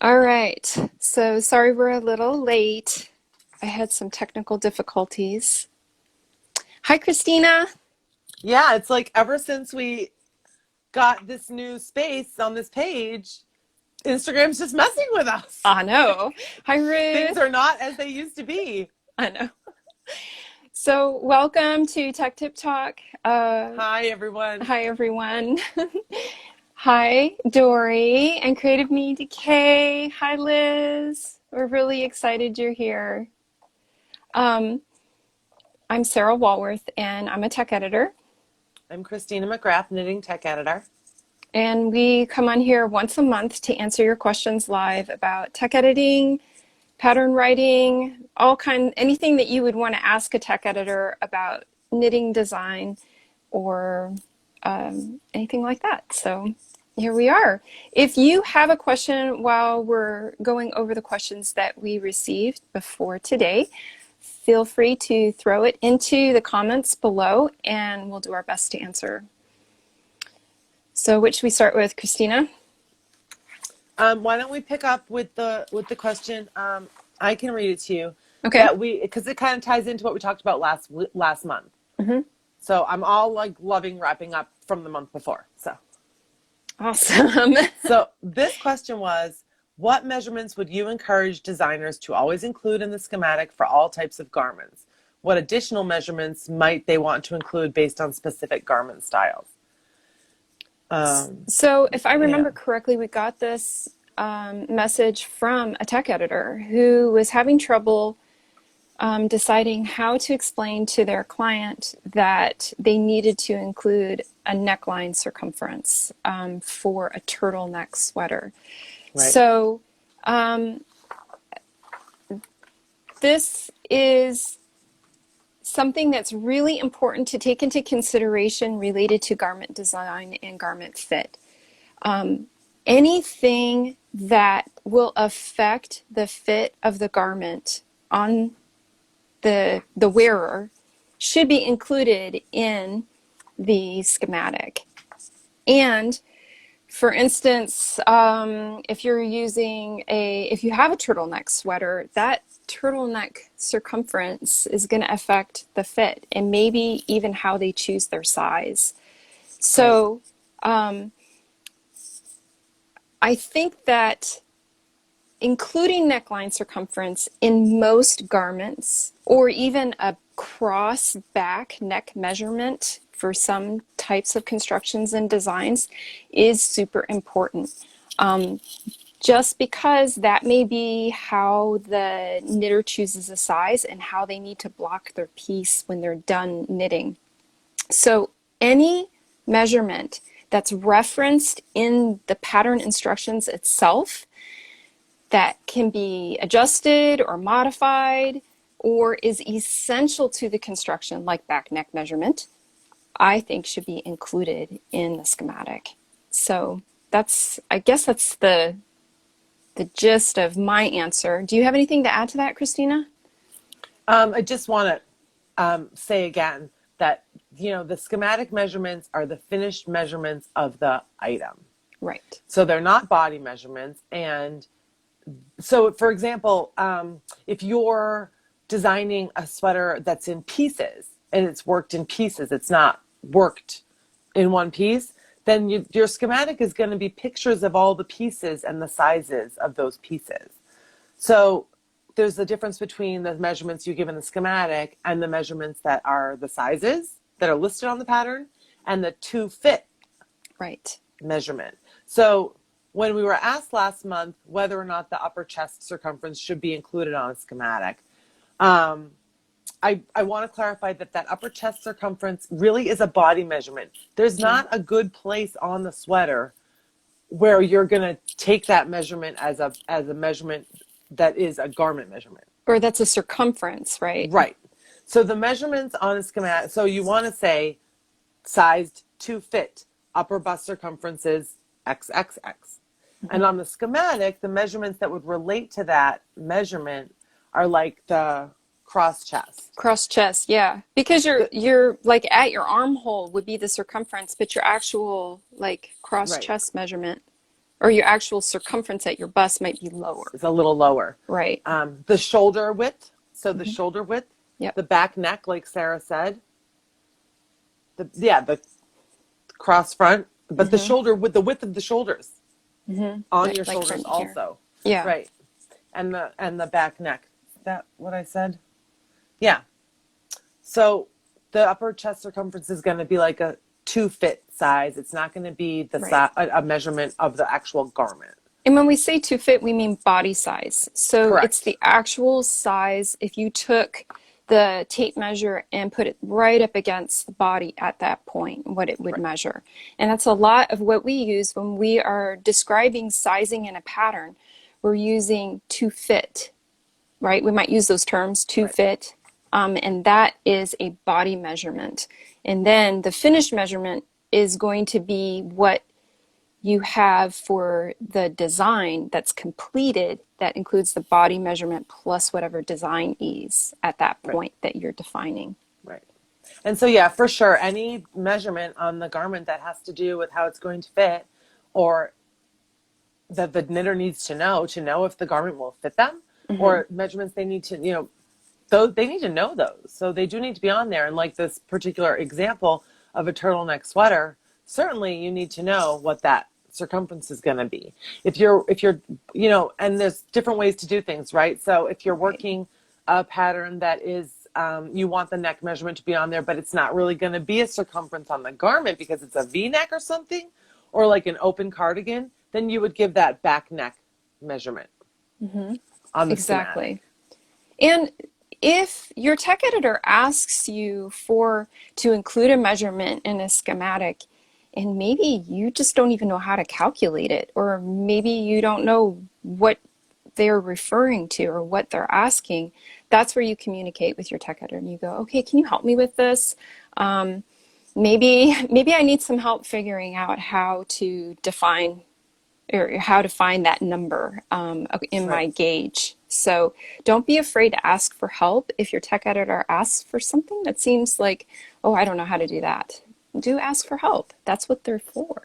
All right. So sorry we're a little late. I had some technical difficulties. Hi, Christina. Yeah, it's like ever since we got this new space on this page, Instagram's just messing with us. I know. Hi, Things Ruth. are not as they used to be. I know. So welcome to Tech Tip Talk. Hi, everyone. Hi, everyone. Hi, Dory and Creative Me Decay. Hi, Liz. We're really excited you're here. Um, I'm Sarah Walworth, and I'm a tech editor. I'm Christina McGrath, knitting tech editor. And we come on here once a month to answer your questions live about tech editing, pattern writing, anything that you would want to ask a tech editor about knitting design or anything like that. So here we are. If you have a question while we're going over the questions that we received before today, feel free to throw it into the comments below and we'll do our best to answer. So which should we start with, Christina? Why don't we pick up with the question? I can read it to you. Okay. Because it kind of ties into what we talked about last month. Mm-hmm. So I'm all like loving wrapping up from the month before. Awesome. So this question was, what measurements would you encourage designers to always include in the schematic for all types of garments? What additional measurements might they want to include based on specific garment styles? So if I Yeah. remember correctly, we got this message from a tech editor who was having trouble deciding how to explain to their client that they needed to include a neckline circumference for a turtleneck sweater. Right. So this is something that's really important to take into consideration related to garment design and garment fit. Anything that will affect the fit of the garment on the wearer should be included in the schematic. And for instance, if you have a turtleneck sweater, that turtleneck circumference is going to affect the fit and maybe even how they choose their size. Right. So I think that including neckline circumference in most garments, or even a cross back neck measurement for some types of constructions and designs, is super important. Just because that may be how the knitter chooses a size and how they need to block their piece when they're done knitting. So any measurement that's referenced in the pattern instructions itself that can be adjusted or modified or is essential to the construction, like back neck measurement, I think should be included in the schematic. So I guess that's the gist of my answer. Do you have anything to add to that, Christina? I just want to say again that, the schematic measurements are the finished measurements of the item. Right. So they're not body measurements. And so, for example, if you're designing a sweater that's in pieces and it's worked in pieces, it's not worked in one piece, then your schematic is going to be pictures of all the pieces and the sizes of those pieces. So there's a difference between the measurements you give in the schematic and the measurements that are the sizes that are listed on the pattern and the to fit Right. measurement. So when we were asked last month whether or not the upper chest circumference should be included on a schematic, I want to clarify that upper chest circumference really is a body measurement. There's not a good place on the sweater where you're going to take that measurement as a measurement that is a garment measurement. Or that's a circumference, right? Right. So the measurements on a schematic, so you want to say sized to fit, upper bust circumference is XXX. Mm-hmm. And on the schematic, the measurements that would relate to that measurement are like the cross chest. Cross chest, yeah. Because you're like at your armhole would be the circumference, but your actual like cross Right. chest measurement Or your actual circumference at your bust might be lower. It's a little lower. Right. The shoulder width, so the Mm-hmm. shoulder width, Yep. the back neck, like Sarah said, the cross front, but the Mm-hmm. shoulder with the width of the shoulders Mm-hmm. on your Like shoulders from here. also. Yeah. Right. And the back neck. Is that what I said? Yeah. So the upper chest circumference is going to be like a 2-fit size. It's not going to be Right. a measurement of the actual garment. And when we say to fit, we mean body size. So it's Correct. the actual size. If you took the tape measure and put it right up against the body at that point, what it would Right. measure. And that's a lot of what we use when we are describing sizing in a pattern. We're using to fit, right? We might use those terms to Right. fit. And that is a body measurement. And then the finished measurement is going to be what you have for the design that's completed that includes the body measurement plus whatever design ease at that Right. point that you're defining. Right. And so, yeah, for sure, any measurement on the garment that has to do with how it's going to fit, or that the knitter needs to know if the garment will fit them, Mm-hmm. or measurements they need to, those, they need to know those. So they do need to be on there. And like this particular example of a turtleneck sweater, certainly you need to know what that circumference is going to be. If you're, and there's different ways to do things, right? So if you're Right. working a pattern that is, you want the neck measurement to be on there, but it's not really going to be a circumference on the garment because it's a V-neck or something, or like an open cardigan, then you would give that back neck measurement Mm-hmm. on the Exactly. schematic. And if your tech editor asks you to include a measurement in a schematic, and maybe you just don't even know how to calculate it, or maybe you don't know what they're referring to or what they're asking, that's where you communicate with your tech editor and you go, okay, can you help me with this? Maybe I need some help figuring out how to define or how to find that number in Right. my gauge. So don't be afraid to ask for help if your tech editor asks for something that seems like, oh, I don't know how to do that. Do ask for help. That's what they're for.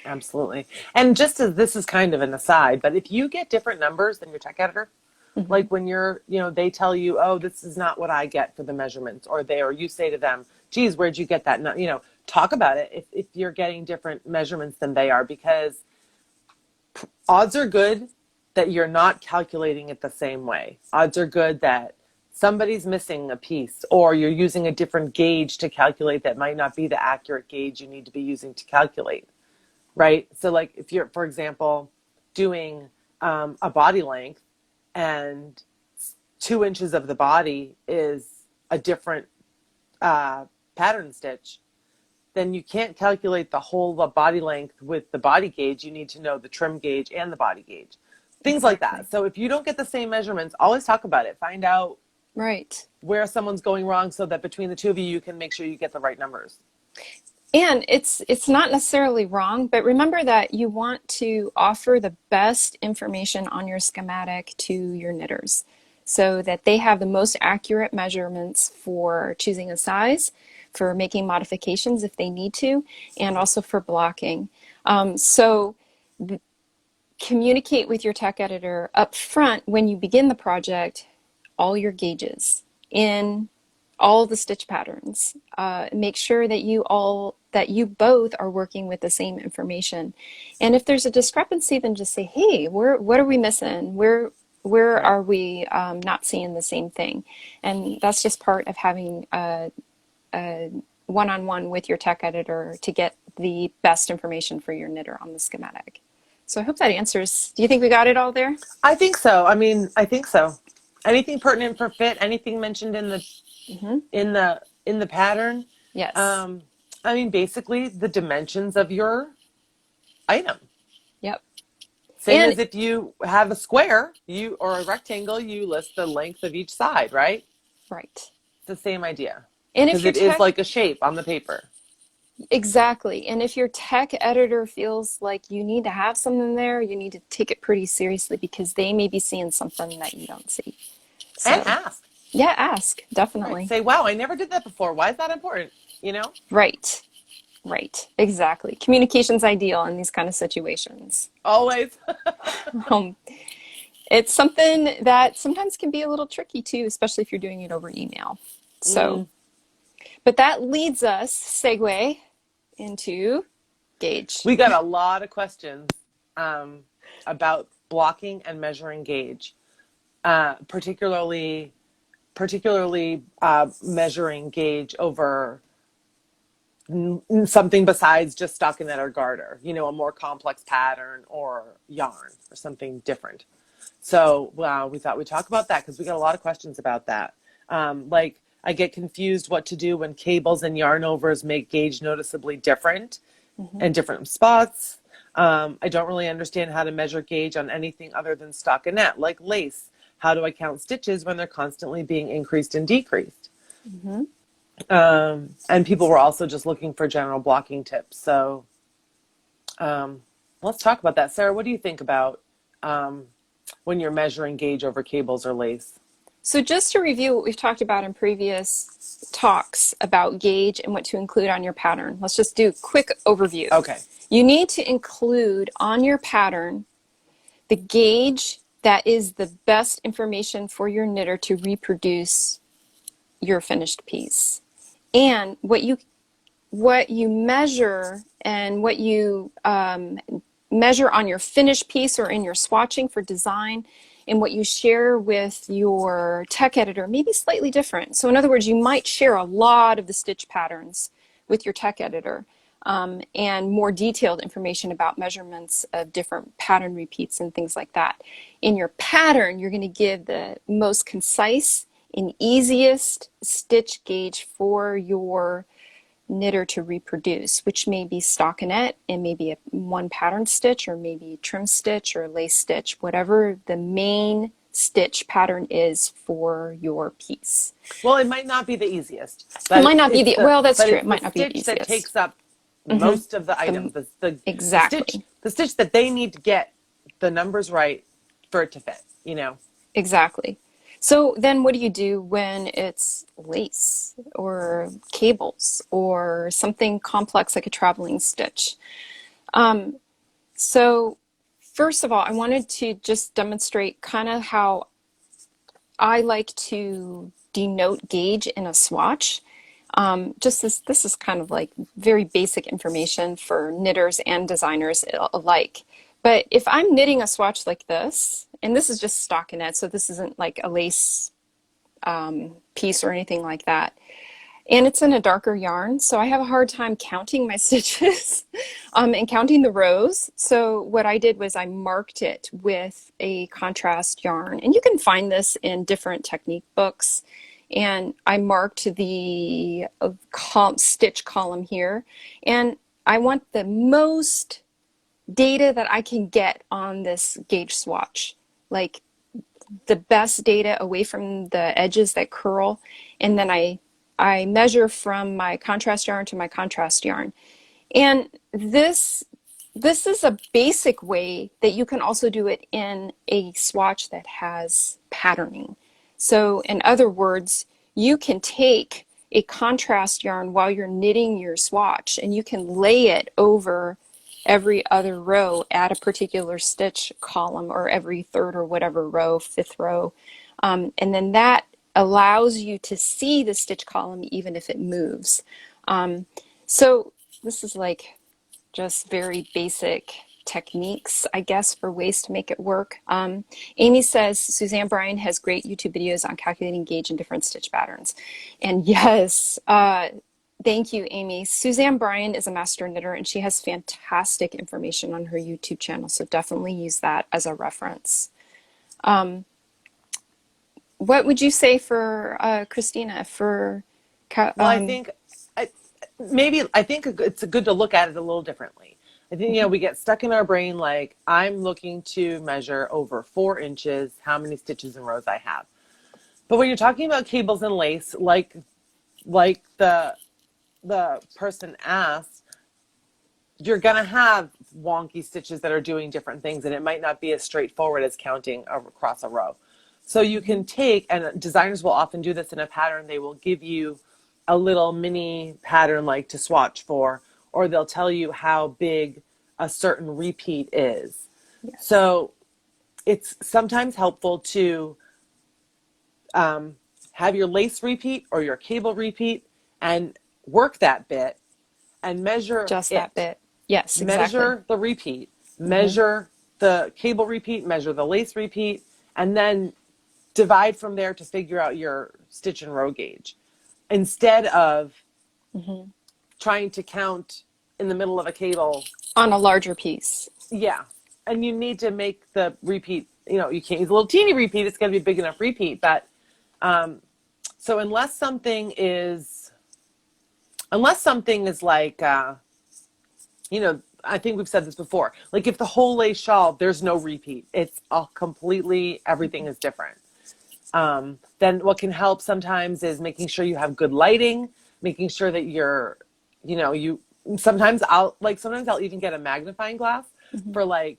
Absolutely. And just as this is kind of an aside, but if you get different numbers than your tech editor, Mhm. like when they tell you, oh, this is not what I get for the measurements, or you say to them, geez, where'd you get that? Talk about it if you're getting different measurements than they are, because odds are good that you're not calculating it the same way. Odds are good that somebody's missing a piece, or you're using a different gauge to calculate that might not be the accurate gauge you need to be using to calculate. Right? So like if you're, for example, doing a body length and 2 inches of the body is a different pattern stitch, then you can't calculate the body length with the body gauge. You need to know the trim gauge and the body gauge. Things like that. Exactly. So if you don't get the same measurements, always talk about it. Find out Right. where someone's going wrong so that between the two of you, you can make sure you get the right numbers. And it's not necessarily wrong, but remember that you want to offer the best information on your schematic to your knitters so that they have the most accurate measurements for choosing a size, for making modifications if they need to, and also for blocking. So communicate with your tech editor up front when you begin the project, all your gauges in all the stitch patterns. Make sure that you both are working with the same information. And if there's a discrepancy, then just say, hey, what are we missing? Where Right. are we not seeing the same thing? And that's just part of having a one-on-one with your tech editor to get the best information for your knitter on the schematic. So I hope that answers. Do you think we got it all there? I think so. I mean, I think so. Anything pertinent for fit, anything mentioned Mm-hmm. in the pattern. Yes. Um, I mean, basically the dimensions of your item. Yep. Same And as if you have a square, or a rectangle, you list the length of each side, right? right. It's the same idea And if because your it is tech like a shape on the paper. Exactly. And if your tech editor feels like you need to have something there, you need to take it pretty seriously because they may be seeing something that you don't see. And So, ask, yeah, ask, right? definitely. Say, wow, I never did that before. Why is that important? You know? Right. Right, exactly. Communication's ideal in these kind of situations. Always. Um, it's something that sometimes can be a little tricky too, especially if you're doing it over email. So, Mm. but that leads us, segue into gauge. We got a lot of questions um, about blocking and measuring gauge, particularly measuring gauge over something besides just stockinette or garter, a more complex pattern or yarn or something different. So we thought we'd talk about that because we got a lot of questions about that. Like, I get confused what to do when cables and yarn overs make gauge noticeably different Mhm. and different spots. I don't really understand how to measure gauge on anything other than stockinette, like lace. How do I count stitches when they're constantly being increased and decreased? Mhm. And people were also just looking for general blocking tips. So um, let's talk about that. Sarah, what do you think about um, when you're measuring gauge over cables or lace? So just to review what we've talked about in previous talks about gauge and what to include on your pattern, let's just do a quick overview. Okay. You need to include on your pattern the gauge that is the best information for your knitter to reproduce your finished piece. And what you measure and what you measure on your finished piece or in your swatching for design and what you share with your tech editor may be slightly different. So in other words, you might share a lot of the stitch patterns with your tech editor and more detailed information about measurements of different pattern repeats and things like that. In your pattern, you're going to give the most concise and easiest stitch gauge for your knitter to reproduce, which may be stockinette and maybe a one pattern stitch or maybe trim stitch or lace stitch, whatever the main stitch pattern is for your piece. Well, it might not be the easiest, It but might not be it's the, the well, that's but true. it's It the might not be the stitch that easiest. takes up Mm-hmm. most of the item. The stitch Exactly. the stitch that they need to get the numbers right for it to fit. Exactly. So then what do you do when it's lace or cables or something complex like a traveling stitch? So first of all, I wanted to just demonstrate kind of how I like to denote gauge in a swatch. Just this is kind of like very basic information for knitters and designers alike. But if I'm knitting a swatch like this, and this is just stockinette, so this isn't like a lace piece or anything like that. And it's in a darker yarn, so I have a hard time counting my stitches and counting the rows. So what I did was I marked it with a contrast yarn. And you can find this in different technique books. And I marked the stitch column here. And I want the most data that I can get on this gauge swatch. Like the best data away from the edges that curl, and then I measure from my contrast yarn to my contrast yarn. And this is a basic way that you can also do it in a swatch that has patterning. So in other words, you can take a contrast yarn while you're knitting your swatch and you can lay it over every other row at a particular stitch column or every third or whatever row, fifth row. And then that allows you to see the stitch column even if it moves. So this is like just very basic techniques, I guess, for ways to make it work. Amy says Suzanne Bryan has great YouTube videos on calculating gauge and different stitch patterns. And yes, thank you, Amy. Suzanne Bryan is a master knitter and she has fantastic information on her YouTube channel. So definitely use that as a reference. What would you say for Christina for Well, I, I think it's good to look at it a little differently. I think, we get stuck in our brain like, I'm looking to measure over 4 inches how many stitches and rows I have. But when you're talking about cables and lace, like the person asked, you're going to have wonky stitches that are doing different things, and it might not be as straightforward as counting across a row. So you can take, and designers will often do this in a pattern, they will give you a little mini pattern like to swatch for, or they'll tell you how big a certain repeat is. Yes. So it's sometimes helpful to have your lace repeat or your cable repeat and work that bit and measure Just that it. bit. Yes, exactly. Measure the repeat, Hmm. measure the cable repeat, measure the lace repeat, and then divide from there to figure out your stitch and row gauge. Instead of Hmm. trying to count in the middle of a cable. On a larger piece. Yeah. And you need to make the repeat, you can't use a little teeny repeat. It's going to be a big enough repeat. But so unless something is like, I think we've said this before, like if the whole lace shawl, there's no repeat. It's all completely, everything is different. Then what can help sometimes is making sure you have good lighting, making sure that sometimes I'll even get a magnifying glass Hmm. for like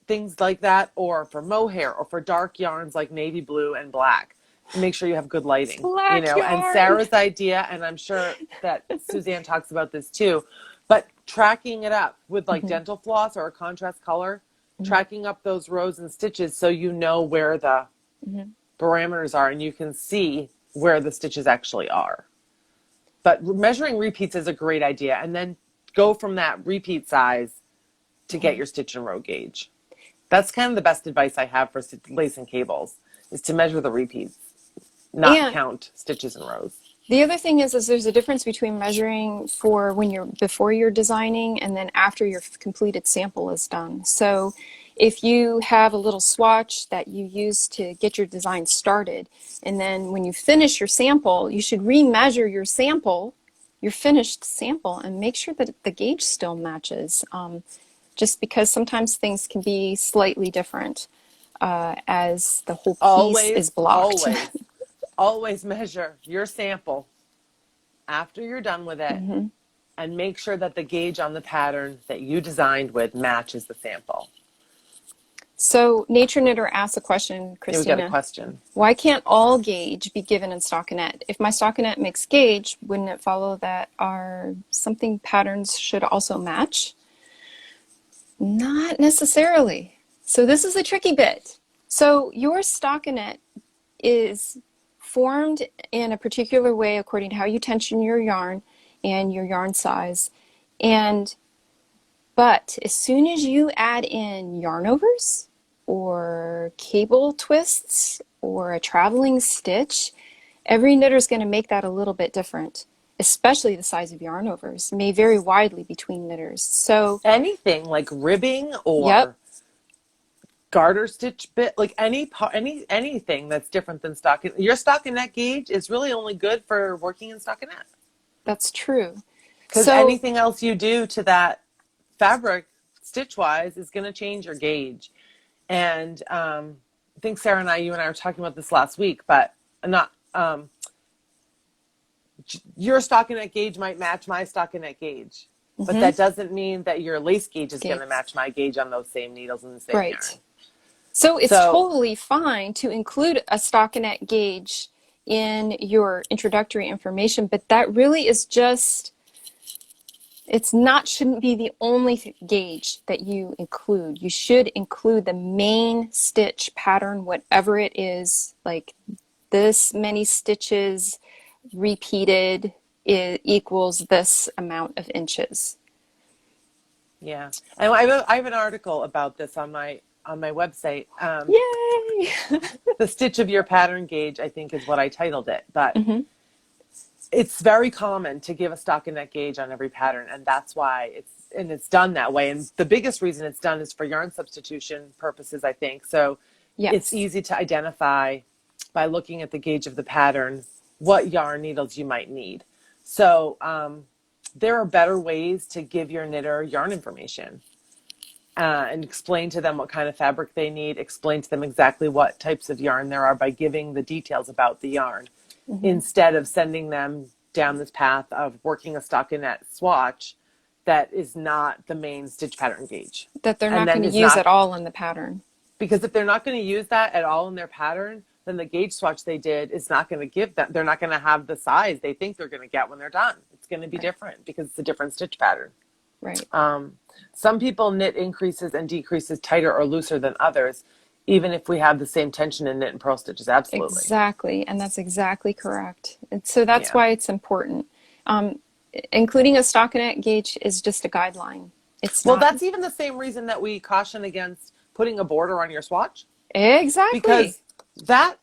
things like that, or for mohair, or for dark yarns like navy blue and black. Make sure you have good lighting, Black and yarn. Sarah's idea, and I'm sure that Suzanne talks about this too, but tracking it up with like Hmm. dental floss or a contrast color, Hmm. tracking up those rows and stitches so you know where the Hmm. parameters are and you can see where the stitches actually are. But measuring repeats is a great idea, and then go from that repeat size to get your stitch and row gauge. That's kind of the best advice I have for lace and cables, is to measure the repeats, not And count stitches and rows. the other thing is there's a difference between measuring for when you're before you're designing and then after your completed sample is done. So if you have a little swatch that you use to get your design started, and then when you finish your sample, you should remeasure your sample, your finished sample, and make sure that the gauge still matches. Just because sometimes things can be slightly different as the whole piece is Always, blocked. always, always measure your sample after you're done with it, Hmm. and make sure that the gauge on the pattern that you designed with matches the sample. So Nature Knitter asks a question, Here we got a Christina. question. Why can't all gauge be given in stockinette? If my stockinette makes gauge, wouldn't it follow that our something patterns should also match? Not necessarily. So this is a tricky bit. So your stockinette is formed in a particular way according to how you tension your yarn and your yarn size. But as soon as you add in yarn overs or cable twists or a traveling stitch, every knitter is going to make that a little bit different, especially the size of yarn overs. It may vary widely between knitters. So, Anything like ribbing yep, or garter stitch bit, like anything that's different than stockinette. Your stockinette gauge is really only good for working in stockinette, that's true. because So, anything else you do to that fabric stitch wise is going to change your gauge. And I think you and I were talking about this last week, but not your stockinette gauge might match my stockinette gauge, but mhm, that doesn't mean that your lace gauge is going gauge, to match my gauge on those same needles and the same yarn. right. So it's So totally fine to include a stockinette gauge in your introductory information, but that really is just, shouldn't be the only gauge that you include. You should include the main stitch pattern, whatever it is, like this many stitches repeated equals this amount of inches. yeah, and I have an article about this on my website. Yay! The stitch of your pattern gauge, I think, is what I titled it. But Hmm. it's very common to give a stockinette gauge on every pattern, and that's why it's done that way. And the biggest reason it's done is for yarn substitution purposes, I think. So it's Yes. easy to identify by looking at the gauge of the pattern what yarn needles you might need. So there are better ways to give your knitter yarn information. And explain to them what kind of fabric they need, explain to them exactly what types of yarn there are by giving the details about the yarn, Hmm. instead of sending them down this path of working a stockinette swatch that is not the main stitch pattern gauge. That they're And not going then to is use not, at all in the pattern. because if they're not going to use that at all in their pattern, then the gauge swatch they did is not going to give them, they're not going to have the size they think they're going to get when they're done. going to be Right. different because it's a different stitch pattern. Right. Some people knit increases and decreases tighter or looser than others, even if we have the same tension in knit and purl stitches. Absolutely. Exactly. And that's exactly correct. And so that's Yeah. why it's important. Um, Including a stockinette gauge is just a guideline. It's Well, not that's even the same reason that we caution against putting a border on your swatch, exactly. because that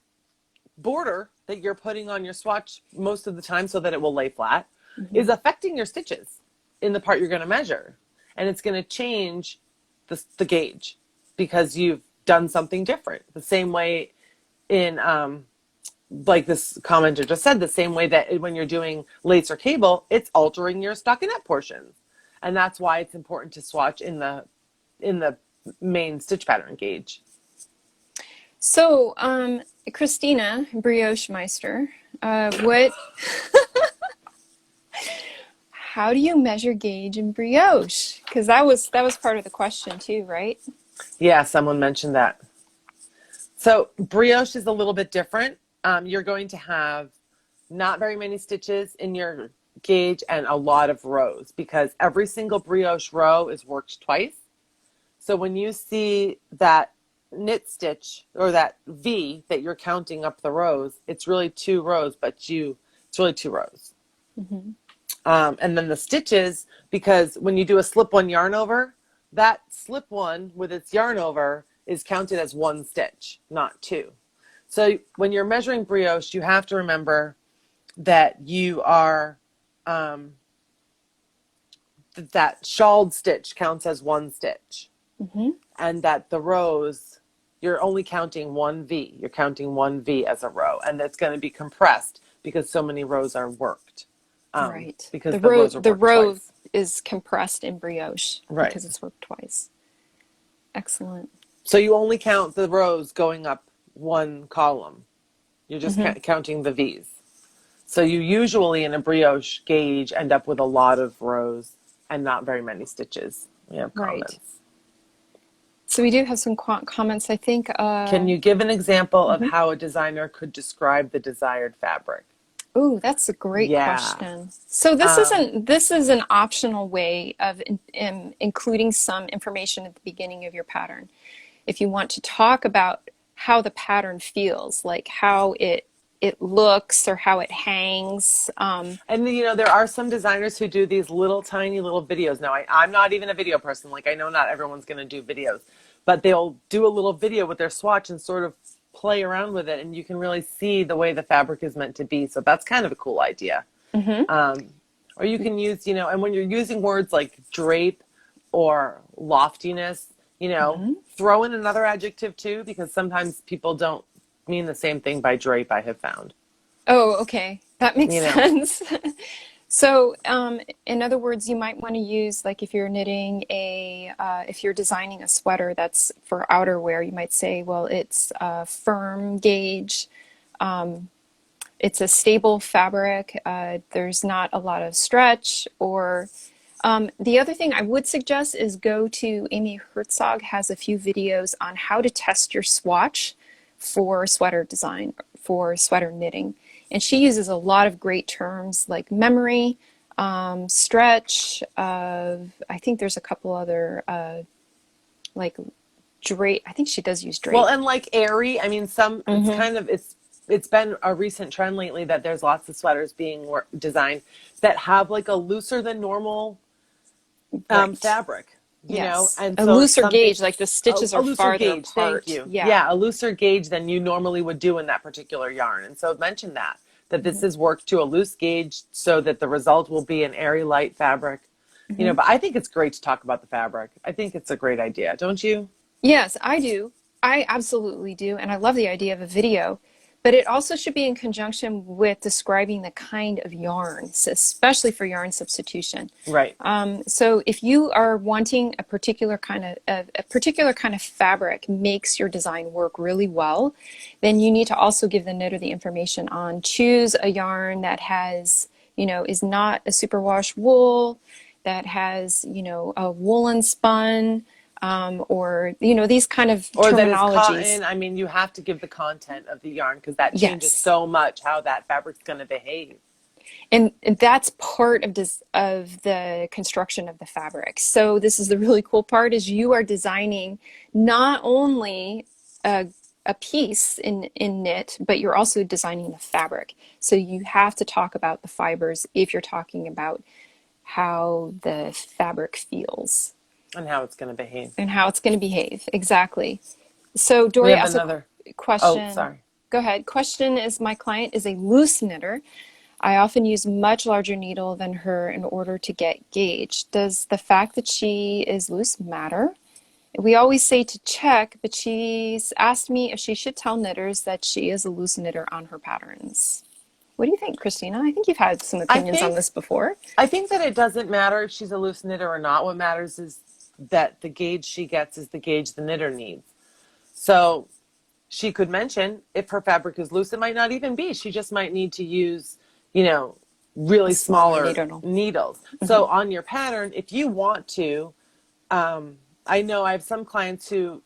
border that you're putting on your swatch most of the time so that it will lay flat Hmm. is affecting your stitches in the part you're going to measure. And it's going to change the gauge because you've done something different. The same way in, like this commenter just said, the same way that when you're doing lace or cable, it's altering your stockinette portions. And that's why it's important to swatch in the main stitch pattern gauge. So, Christina, brioche meister, what? How do you measure gauge in brioche? Because that was part of the question too, right? Yeah, someone mentioned that. So brioche is a little bit different. You're going to have not very many stitches in your gauge and a lot of rows because every single brioche row is worked twice. So when you see that knit stitch or that V that you're counting up the rows, it's really two rows, but it's really two rows. Hmm. And then the stitches, because when you do a slip one yarn over, that slip one with its yarn over is counted as one stitch, not two. So when you're measuring brioche, you have to remember that you are, that shawled stitch counts as one stitch, Hmm. and that the rows, you're only counting one V. You're counting one V as a row, and it's going to be compressed because so many rows are worked, Right. because The the row rows are the worked row twice. is compressed in brioche Right. because it's worked twice. Excellent. So you only count the rows going up one column. You're just Hmm. counting the V's. So you usually in a brioche gauge end up with a lot of rows and not very many stitches. We have Right. comments. So we do have some comments. I think. Can you give an example of Mhm. how a designer could describe the desired fabric? Oh, that's a great Yeah. question. So Um, this is an optional way of including some information at the beginning of your pattern. If you want to talk about how the pattern feels, like how it looks or how it hangs. and you know, there are some designers who do these little tiny little videos. Now, I'm not even a video person. Like I know not everyone's going to do videos, but they'll do a little video with their swatch and sort of play around with it, and you can really see the way the fabric is meant to be. So that's kind of a cool idea. Mhm. Or you can use, you know, and when you're using words like drape or loftiness, you know, Mhm. throw in another adjective too, because sometimes people don't mean the same thing by drape, I have found. Oh, okay. That makes You know, sense. So, in other words, you might want to use, like if you're knitting if you're designing a sweater that's for outerwear, you might say, well, it's a firm gauge, it's a stable fabric, there's not a lot of stretch, or the other thing I would suggest is go to Amy Herzog has a few videos on how to test your swatch for sweater design, for sweater knitting. And she uses a lot of great terms like memory, stretch, I think there's a couple other, like drape. I think she does use well, drape. and like airy, I mean, some, it's Hmm. kind of, it's been a recent trend lately that there's lots of sweaters being designed that have like a looser than normal Right. fabric, you know, Yes. and A so looser something, gauge, like the stitches a are looser farther gauge. Thank apart. you. Yeah. Yeah, a looser gauge than you normally would do in that particular yarn. And so mention that this Hmm. is worked to a loose gauge so that the result will be an airy light fabric. You know, Hmm. but I think it's great to talk about the fabric. I think it's a great idea, don't you? Yes, I do. I absolutely do. And I love the idea of a video, but it also should be in conjunction with describing the kind of yarns, especially for yarn substitution. Right. So if you are wanting a particular kind of fabric makes your design work really well, then you need to also give the knitter the information on choose a yarn that has, is not a superwash wool, that has, a woolen spun, or these kind of Or that is terminologies. cotton. I mean, you have to give the content of the yarn because that changes Yes. so much how that fabric's going to behave. And that's part of of the construction of the fabric. So this is the really cool part is you are designing not only a, a piece in knit, but you're also designing the fabric. So you have to talk about the fibers if you're talking about how the fabric feels And how it's going to behave. and how it's going to behave. Exactly. So We Dory have asked a another. Oh, question. sorry. Go ahead. Question is, my client is a loose knitter. I often use much larger needle than her in order to get gauge. Does the fact that she is loose matter? We always say to check, but she's asked me if she should tell knitters that she is a loose knitter on her patterns. What do you think, Christina? I think you've had some I opinions on think this before. I think that it doesn't matter if she's a loose knitter or not. What matters is that the gauge she gets is the gauge the knitter needs. So she could mention if her fabric is loose, it might not even be. She just might need to use, you know, A really smaller smaller needle. needles. Mm-hmm. So on your pattern, if you want to, I know I have some clients who,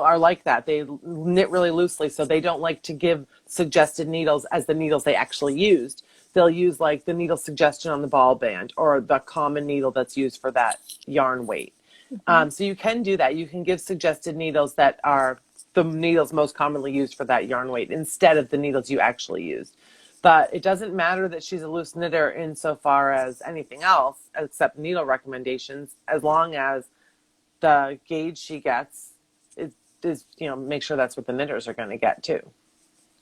are like that. They knit really loosely, so they don't like to give suggested needles as the needles they actually used. They'll use like the needle suggestion on the ball band or the common needle that's used for that yarn weight. Mm-hmm. So you can do that. You can give suggested needles that are the needles most commonly used for that yarn weight instead of the needles you actually used. But it doesn't matter that she's a loose knitter insofar as anything else except needle recommendations, as long as the gauge she gets is make sure that's what the knitters are going to get too.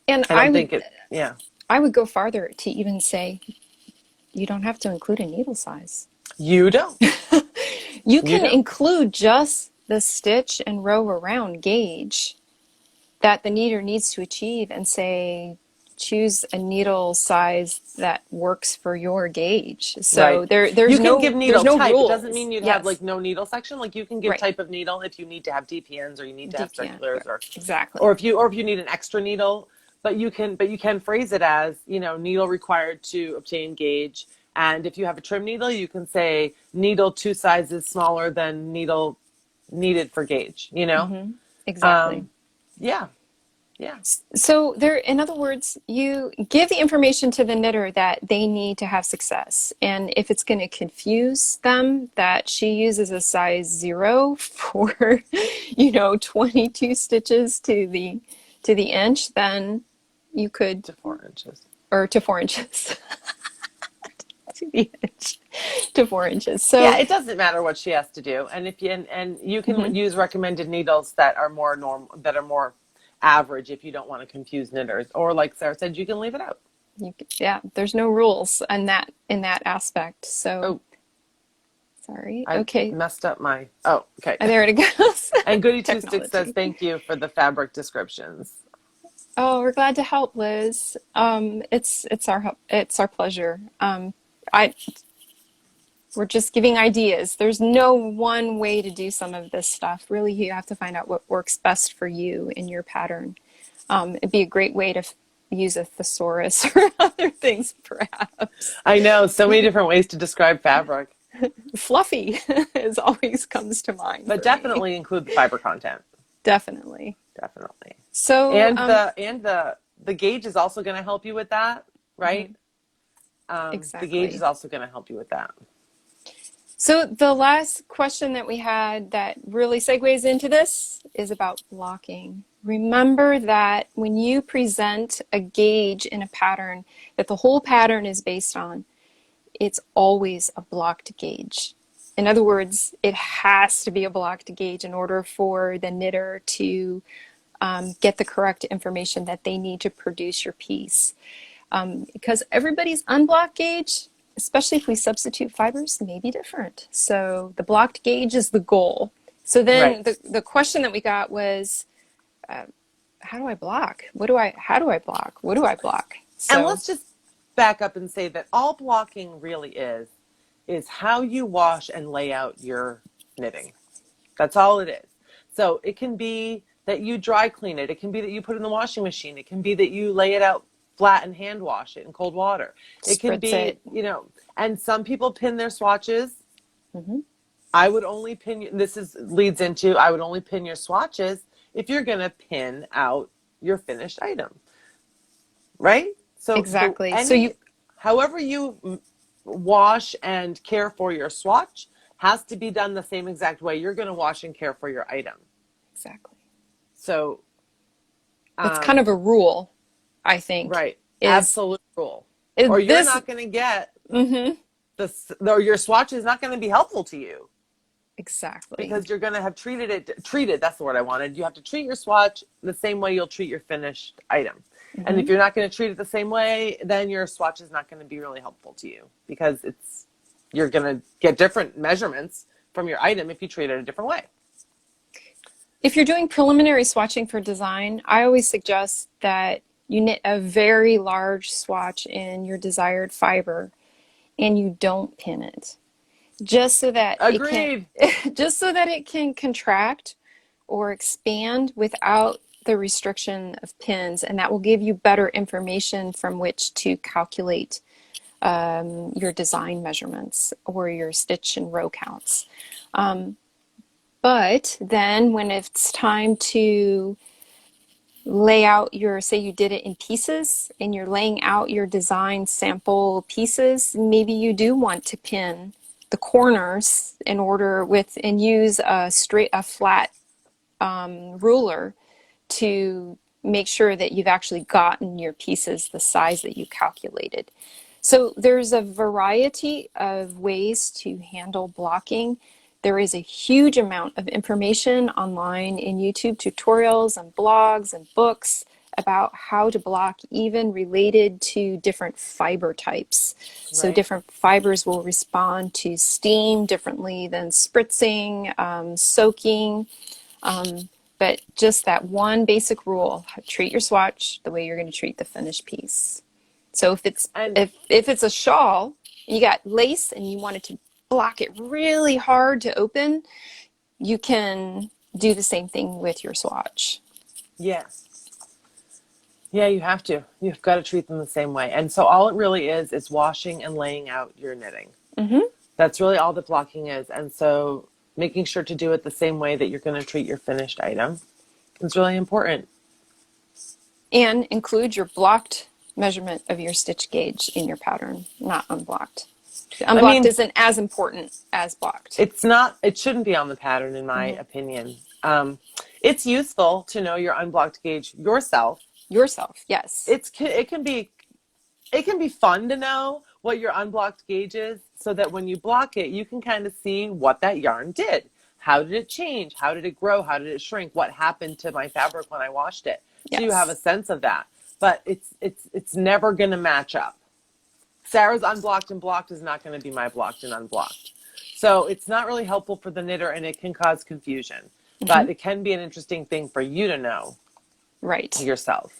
And I don't think it. Yeah, I would go farther to even say you don't have to include a needle size. you don't. You You can don't. include just the stitch and row around gauge that the knitter needs to achieve and say, choose a needle size that works for your gauge. So Right. there's You can give there's needle no type. It doesn't rules. mean you'd have Yes. like no needle section. Like you can give Right. type of needle if you need to have DPNs or you need to have DPN. circulars Right. or Exactly. if you need an extra needle, but you can phrase it as, needle required to obtain gauge. And if you have a trim needle, you can say needle 2 sizes smaller than needle needed for gauge. Hmm. Exactly. Um, yeah. Yeah. So there, in other words, you give the information to the knitter that they need to have success. And if it's going to confuse them that she uses a size 0 for, 22 stitches to the inch, then you could, To 4 inches. or to 4 inches, to the inch, to 4 inches. Yeah, So, it doesn't matter what she has to do, and if you and you can mhm, use recommended needles that are more that are more average if you don't want to confuse knitters, or like Sarah said, you can leave it out. yeah, there's no rules in that aspect. So, Oh, sorry. I Okay. messed up my. Oh, okay. There it goes. And Goody Two Sticks says Technology. thank you for the fabric descriptions. Oh, we're glad to help, Liz. It's our pleasure. I We're just giving ideas. There's no one way to do some of this stuff. Really, you have to find out what works best for you in your pattern. It'd be a great way to use a thesaurus or other things, perhaps. I know so many different ways to describe fabric, Fluffy is always comes to mind but for me. definitely include the fiber content. Definitely. Definitely, So, and the gauge is also going to help you with that, right? mhm, The gauge is exactly. also going to help you with that. So the last question that we had that really segues into this is about blocking. Remember that when you present a gauge in a pattern that the whole pattern is based on, it's always a blocked gauge. In other words, it has to be a blocked gauge in order for the knitter to get the correct information that they need to produce your piece. Because everybody's unblocked gauge, especially if we substitute fibers, may be different. So the blocked gauge is the goal. So Right. then the question that we got was, how do I block? How do I block? What do I block? And So, let's just back up and say that all blocking really is how you wash and lay out your knitting. That's all it is. So it can be that you dry clean it. It can be that you put it in the washing machine. It can be that you lay it out flat and hand wash it in cold water. It can spritz be, it. and some people pin their swatches. Hmm. I would only pin, this is leads into, I would only pin your swatches if you're going to pin out your finished item, right? So Exactly. So you, any however you wash and care for your swatch has to be done the same exact way you're going to wash and care for your item. Exactly. So, That's kind of a rule, I think, right, is, absolute rule. is Or you're this. not going to get Mm-hmm. or your swatch is not going to be helpful to you Exactly. because you're going to have treated, that's the word I wanted. You have to treat your swatch the same way you'll treat your finished item. And Mm-hmm. if you're not going to treat it the same way, then your swatch is not going to be really helpful to you because you're going to get different measurements from your item if you treat it a different way. If you're doing preliminary swatching for design, I always suggest that you knit a very large swatch in your desired fiber and you don't pin it. Just so that it can Agreed. just so that it can contract or expand without the restriction of pins, and that will give you better information from which to calculate your design measurements or your stitch and row counts. But then when it's time to lay out your, say you did it in pieces and you're laying out your design sample pieces, maybe you do want to pin the corners in order with and use a flat ruler to make sure that you've actually gotten your pieces the size that you calculated. So there's a variety of ways to handle blocking. There is a huge amount of information online in YouTube tutorials and blogs and books about how to block, even related to different fiber types. So Right. different fibers will respond to steam differently than spritzing, soaking. But just that one basic rule, treat your swatch the way you're going to treat the finished piece. So And if it's a shawl, you got lace and you wanted to block it really hard to open, you can do the same thing with your swatch. yeah. Yeah, you have to. You've got to treat them the same way. And so all it really is washing and laying out your knitting. Mm-hmm. That's really all that blocking is. And so making sure to do it the same way that you're going to treat your finished item is really important. And include your blocked measurement of your stitch gauge in your pattern, not unblocked. I Unblocked mean, isn't as important as blocked. it shouldn't be on the pattern, in my Mm-hmm. opinion. It's useful to know your unblocked gauge yourself. Yourself, yes. It can be fun to know what your unblocked gauge is so that when you block it, you can kind of see what that yarn did. How did it change? How did it grow? How did it shrink? What happened to my fabric when I washed it? So you have a Yes. sense of that. But it's never going to match up. Sarah's unblocked and blocked is not going to be my blocked and unblocked. So it's not really helpful for the knitter and it can cause confusion. Mm-hmm. But it can be an interesting thing for you to know Right. yourself.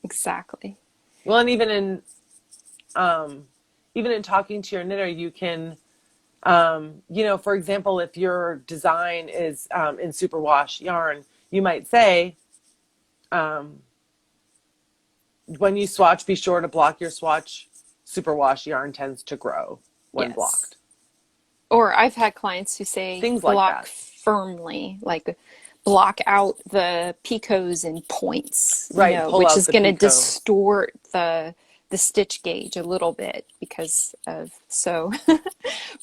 Exactly. Well, and even in talking to your knitter, you can, for example, if your design is in superwash yarn, you might say, when you swatch, be sure to block your swatch. Superwash yarn tends to grow when Yes. blocked. Or I've had clients who say Things like block that. firmly, like block out the picots and points, Right, pull which out is the going to picot. distort the stitch gauge a little bit because of so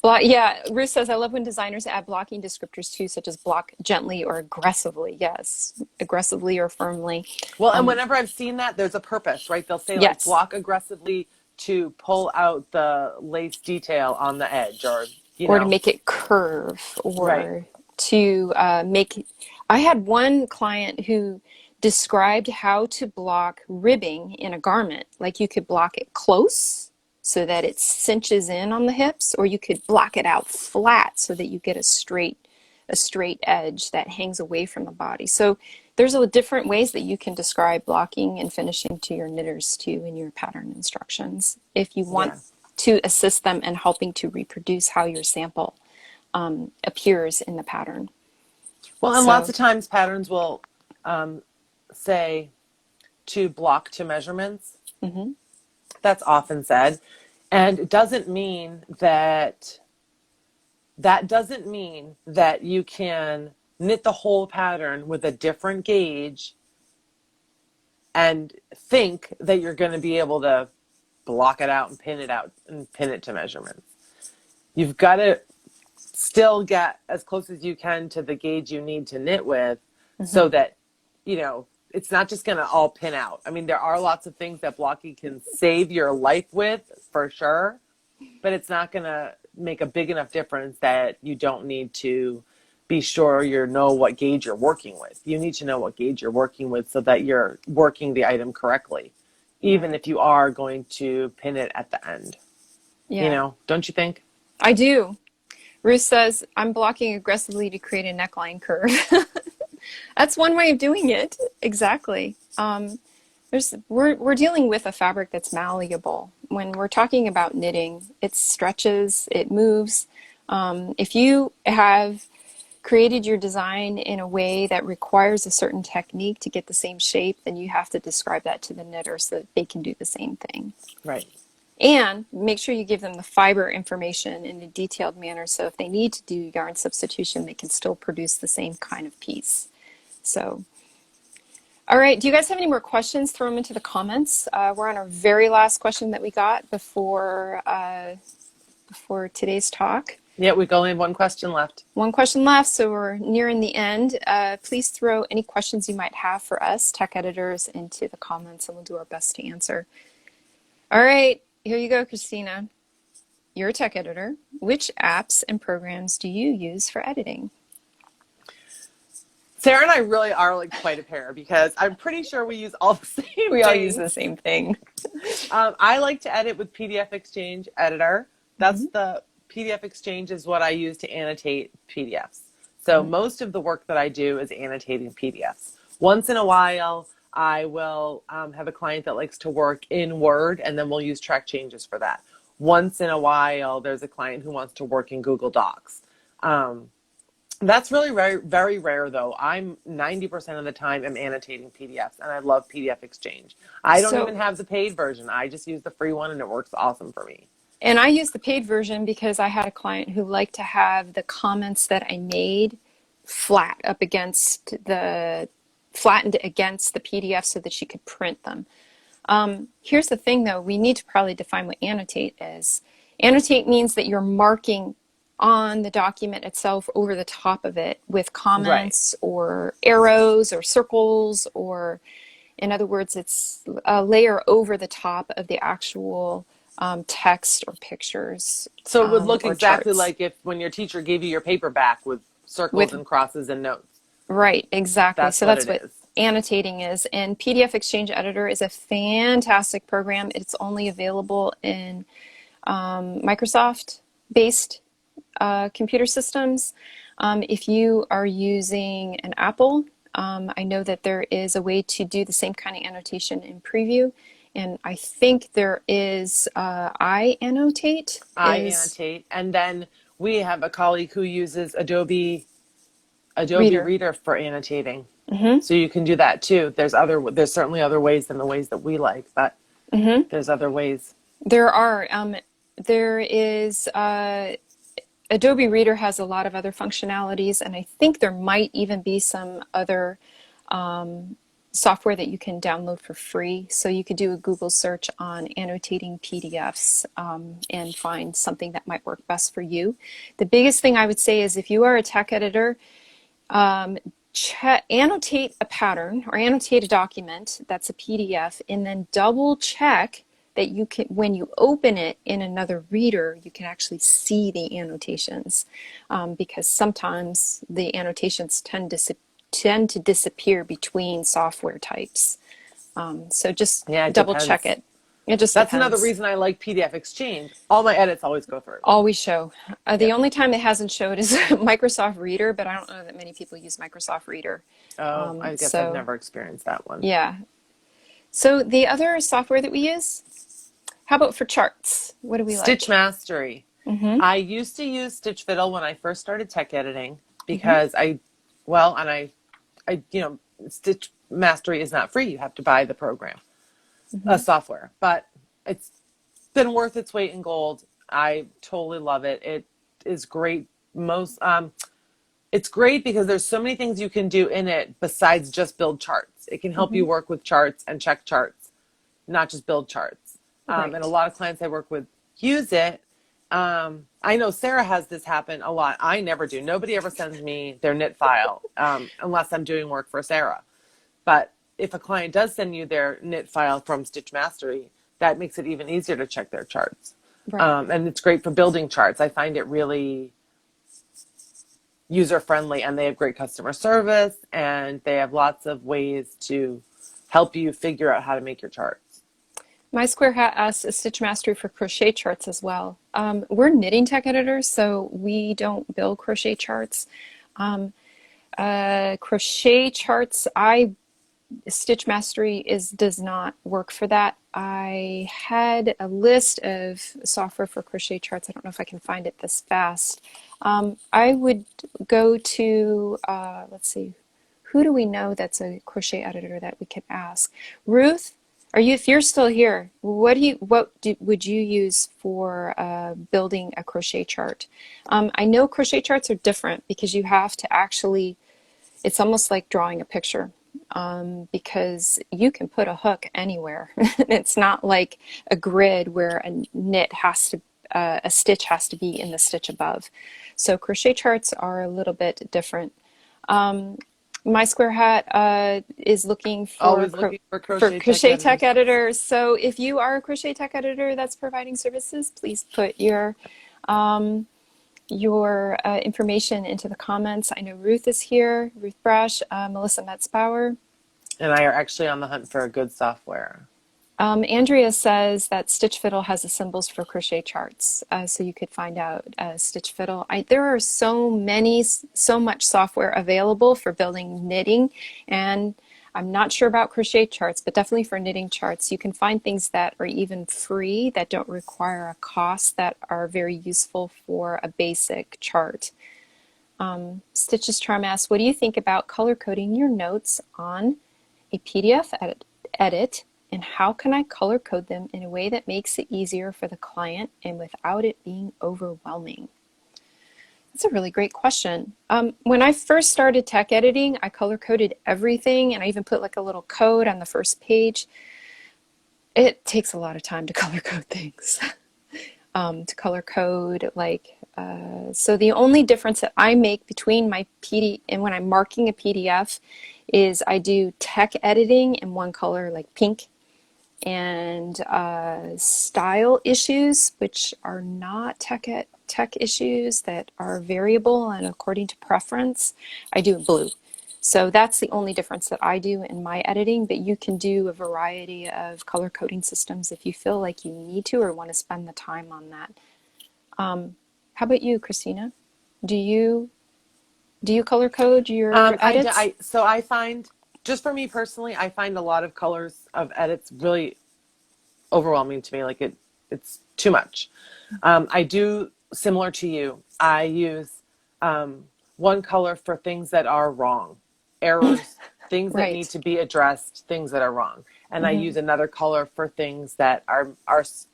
block. Yeah, Ruth says I love when designers add blocking descriptors too, such as block gently or aggressively. Yes, aggressively or firmly. Well, and Um, whenever I've seen that, there's a purpose, right? They'll say like yes, block aggressively to pull out the lace detail on the edge or, or to make it curve right. or to make. I had one client who described how to block ribbing in a garment. Like you could block it close so that it cinches in on the hips, or you could block it out flat so that you get a straight edge that hangs away from the body. So there's different ways that you can describe blocking and finishing to your knitters too in your pattern instructions if you want Yeah. to assist them in helping to reproduce how your sample appears in the pattern. Well, and lots So, of times patterns will say to block to measurements. mm-hmm. That's often said. And it doesn't mean that doesn't mean that you can knit the whole pattern with a different gauge and think that you're going to be able to block it out and pin it to measurements. You've got to still get as close as you can to the gauge you need to knit with, so that, you know, it's not just going to all pin out. I mean, there are lots of things that blocking can save your life with, for sure, but it's not going to make a big enough difference that you don't need to be sure you know what gauge you're working with. You need to know what gauge you're working with so that you're working the item correctly, even Right. if you are going to pin it at the end. Yeah, You know, don't you think? I do. Ruth says, I'm blocking aggressively to create a neckline curve. That's one way of doing it. Exactly. We're dealing with a fabric that's malleable. When we're talking about knitting, it stretches, it moves. If you have created your design in a way that requires a certain technique to get the same shape, then you have to describe that to the knitter so that they can do the same thing. Right. And make sure you give them the fiber information in a detailed manner so if they need to do yarn substitution, they can still produce the same kind of piece. So, all right, do you guys have any more questions? Throw them into the comments. We're on our very last question that we got before today's talk. Yeah, we only have one question left. One question left, so we're nearing the end. Please throw any questions you might have for us, tech editors, into the comments, and we'll do our best to answer. All right, here you go, Christina. You're a tech editor. Which apps and programs do you use for editing? Sarah and I really are like quite a pair because I'm pretty sure we use all the same We all things. use the same thing. I like to edit with PDF Exchange Editor. That's the PDF Exchange is what I use to annotate PDFs. So most of the work that I do is annotating PDFs. Once in a while, I will have a client that likes to work in Word, and then we'll use track changes for that. Once in a while, there's a client who wants to work in Google Docs. That's really very, very rare, though. I'm 90% of the time am annotating PDFs, and I love PDF Exchange. I don't even have the paid version. I just use the free one, and it works awesome for me. And I use the paid version because I had a client who liked to have the comments that I made flat up against flattened against the PDF so that she could print them. Here's the thing, though. We need to probably define what annotate is. Annotate means that you're marking on the document itself over the top of it with comments or arrows or circles, or in other words, it's a layer over the top of the actual text or pictures. So it would look or exactly charts. like if when your teacher gave you your paper back with circles and crosses and notes. Right, exactly. That's So what that's it what is. annotating is. And PDF Exchange Editor is a fantastic program. It's only available in Microsoft-based computer systems. If you are using an Apple, I know that there is a way to do the same kind of annotation in Preview. And I think there is iAnnotate. iAnnotate. And then we have a colleague who uses Adobe Reader. Reader for annotating. So you can do that too. There's certainly other ways than the ways that we like, but there's other ways. There are. There is Adobe Reader has a lot of other functionalities, and I think there might even be some other software that you can download for free. So you could do a Google search on annotating PDFs and find something that might work best for you. The biggest thing I would say is if you are a tech editor, annotate a pattern or annotate a document that's a PDF, and then double check that you can, when you open it in another reader, you can actually see the annotations, because sometimes the annotations tend to disappear between software types. So just double check it. It just That's depends. another reason I like PDF Exchange. All my edits always go through. Always show. The only time it hasn't showed is Microsoft Reader, but I don't know that many people use Microsoft Reader. I guess I've never experienced that one. Yeah. So the other software that we use, how about for charts? What do we like? Stitch Mastery. I used to use Stitch Fiddle when I first started tech editing because Stitch Mastery is not free. You have to buy the program, software, but it's been worth its weight in gold. I totally love it. It is great. It's great because there's so many things you can do in it besides just build charts. It can help you work with charts and check charts, not just build charts. And a Right. lot of clients I work with use it. I know Sarah has this happen a lot. I never do. Nobody ever sends me their knit file unless I'm doing work for Sarah. But if a client does send you their knit file from Stitch Mastery, that makes it even easier to check their charts. Right. And it's great for building charts. I find it really user friendly, and they have great customer service, and they have lots of ways to help you figure out how to make your charts. My Square Hat asks is Stitch Mastery for crochet charts as well. We're knitting tech editors, so we don't build crochet charts. Crochet charts, I Stitch Mastery does not work for that. I had a list of software for crochet charts. I don't know if I can find it this fast. I would go to, let's see, who do we know that's a crochet editor that we could ask? Ruth, if you're still here, would you use for building a crochet chart? I know crochet charts are different because you have to actually, it's almost like drawing a picture, because you can put a hook anywhere. It's not like a grid where a stitch has to be in the stitch above. So crochet charts are a little bit different. My Square Hat is looking for Always looking for for crochet tech crochet tech editors. editors. So if you are a crochet tech editor that's providing services, please put your information into the comments. I know Ruth is here, Ruth Brash, Melissa Metzbauer. And I are actually on the hunt for a good software. Andrea says that Stitch Fiddle has the symbols for crochet charts, so you could find out Stitch Fiddle. There are so much software available for building knitting, and I'm not sure about crochet charts, but definitely for knitting charts, you can find things that are even free that don't require a cost that are very useful for a basic chart. Stitch's Charm asks, what do you think about color coding your notes on a PDF edit, and how can I color code them in a way that makes it easier for the client and without it being overwhelming? That's a really great question. When I first started tech editing, I color coded everything, and I even put like a little code on the first page. It takes a lot of time to color code things. To color code, so the only difference that I make between my PD and when I'm marking a PDF is I do tech editing in one color, like pink, and style issues, which are not tech issues that are variable and according to preference, I do it blue. So that's the only difference that I do in my editing, but you can do a variety of color coding systems if you feel like you need to or want to spend the time on that. How about you, Christina? Do you color code your edits? So I find, just for me personally, I find a lot of colors of edits really overwhelming to me. Like it's too much. I do similar to you. I use one color for things that are wrong, errors, things that need Right. to be addressed, things that are wrong, and I Mm-hmm. use another color for things that are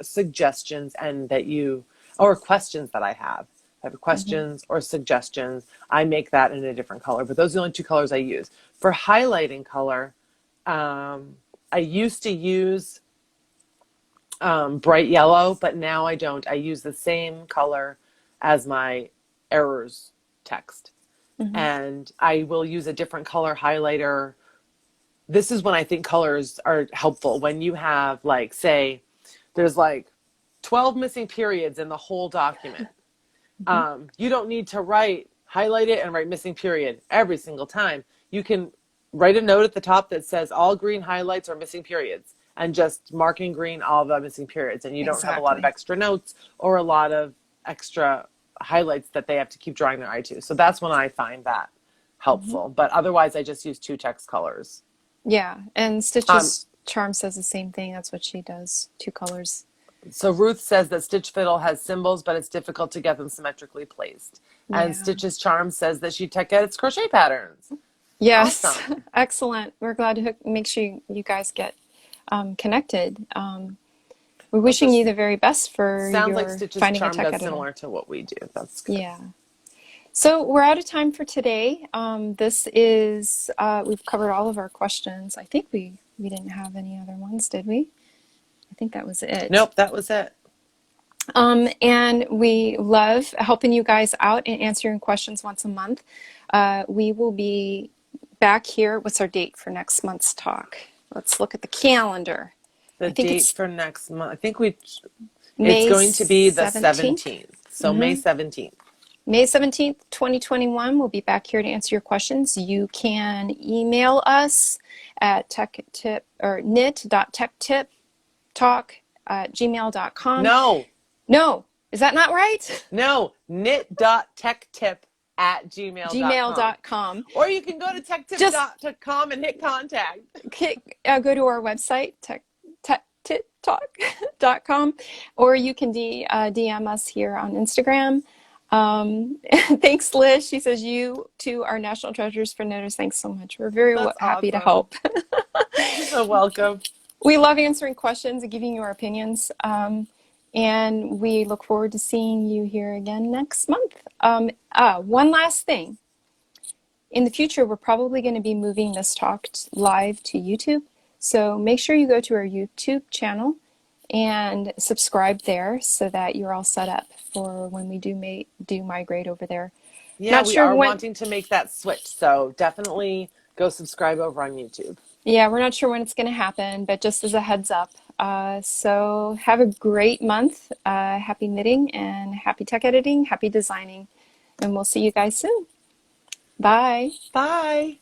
suggestions and or questions that I have. If I have Mm-hmm. questions or suggestions, I make that in a different color. But those are the only two colors I use. For highlighting color, I used to use bright yellow, but now I don't. I use the same color as my errors text. Mm-hmm. And I will use a different color highlighter. This is when I think colors are helpful. When you have, like, say, there's like 12 missing periods in the whole document. Mm-hmm. You don't need to highlight it and write missing period every single time. You can write a note at the top that says all green highlights are missing periods and just mark in green all the missing periods. And you don't have a lot of Exactly. extra notes or a lot of extra highlights that they have to keep drawing their eye to. So that's when I find that Mm-hmm. helpful. But otherwise, I just use two text colors. Yeah, and Um, Stitch's Charm says the same thing. That's what she does. Two colors. So Ruth says that Stitch Fiddle has symbols, but it's difficult to get them symmetrically placed. And Yeah. Stitch's Charm says that she tech edits crochet patterns. Yes. Awesome. Excellent. We're glad to make sure you guys get connected. We're Well, so wishing you the very best for sounds like your Stitch's finding a Charm tech does editor. similar to what we do. That's good. Yeah. So we're out of time for today. This is we've covered all of our questions. I think we didn't have any other ones, did we? I think that was it. Nope, that was it. And we love helping you guys out and answering questions once a month. We will be back here. What's our date for next month's talk? Let's look at the calendar. The I think date it's for next month, I think it's May going to be the 17th. 17th. So May 17th. May 17th, 2021. We'll be back here to answer your questions. You can email us at techtip or knit.techtiptalk@gmail.com. No, is that not right? No, knit.techtip@gmail.com. Gmail.com. Or you can go to techtip.com and hit contact. Go to our website, techtiptalk.com, or you can DM us here on Instagram. Thanks, Liz. She says, you two are national treasures for knitters. Thanks so much. We're very happy to help. You're so welcome. We love answering questions and giving you our opinions. And we look forward to seeing you here again next month. One last thing. In the future, we're probably going to be moving this talk live to YouTube. So make sure you go to our YouTube channel and subscribe there so that you're all set up for when we do migrate over there. Yeah, Not we sure are when, wanting to make that switch. So definitely go subscribe over on YouTube. Yeah, we're not sure when it's going to happen, but just as a heads up. So have a great month. Happy knitting and happy tech editing, happy designing. And we'll see you guys soon. Bye. Bye.